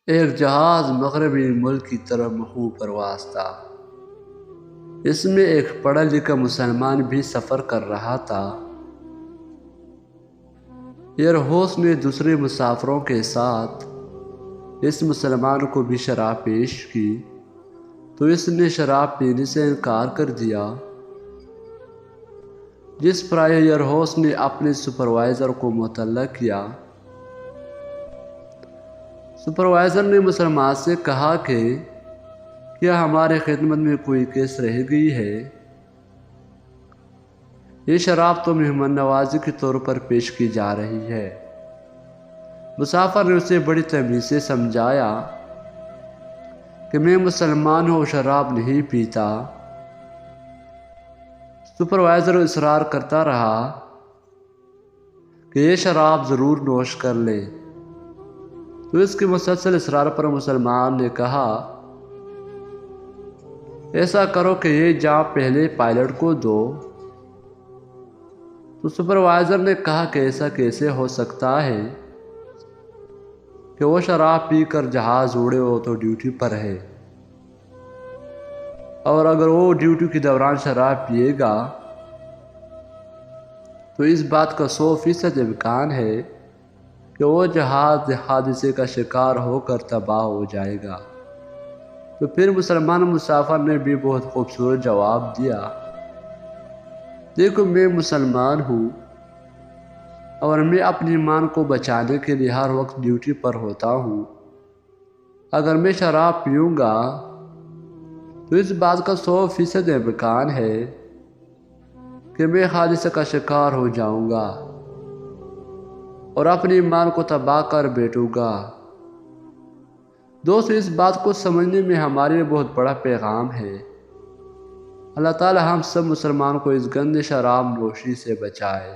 ایک جہاز مغربی ملک کی طرف مخوف پرواز تھا۔ اس میں ایک پڑھا لکھا مسلمان بھی سفر کر رہا تھا۔ ایئر ہوسٹ نے دوسرے مسافروں کے ساتھ اس مسلمان کو بھی شراب پیش کی تو اس نے شراب پینے سے انکار کر دیا، جس پر ایئر ہوسٹ نے اپنے سپروائزر کو مطلع کیا۔ سپروائزر نے مسلمان سے کہا کہ کیا ہمارے خدمت میں کوئی کیس رہ گئی ہے؟ یہ شراب تو مہمان نوازی کے طور پر پیش کی جا رہی ہے۔ مسافر نے اسے بڑی تمیز سے سمجھایا کہ میں مسلمان ہوں، شراب نہیں پیتا۔ سپروائزر اصرار کرتا رہا کہ یہ شراب ضرور نوش کر لے، تو اس کے مسلسل اصرار پر مسلمان نے کہا ایسا کرو کہ یہ جام پہلے پائلٹ کو دو۔ تو سپروائزر نے کہا کہ ایسا کیسے ہو سکتا ہے کہ وہ شراب پی کر جہاز اڑے، وہ تو ڈیوٹی پر ہے، اور اگر وہ ڈیوٹی کے دوران شراب پیے گا تو اس بات کا 100% امکان ہے کہ وہ جہاز حادثے کا شکار ہو کر تباہ ہو جائے گا۔ تو پھر مسلمان مسافر نے بھی بہت خوبصورت جواب دیا، دیکھو میں مسلمان ہوں اور میں اپنی ایمان کو بچانے کے لیے ہر وقت ڈیوٹی پر ہوتا ہوں۔ اگر میں شراب پیوں گا تو اس بات کا 100% امکان ہے کہ میں حادثے کا شکار ہو جاؤں گا اور اپنی ایمان کو تباہ کر بیٹھوں گا۔ دوستو، اس بات کو سمجھنے میں ہمارے لیے بہت بڑا پیغام ہے۔ اللہ تعالی ہم سب مسلمان کو اس گندے شراب نوشی سے بچائے۔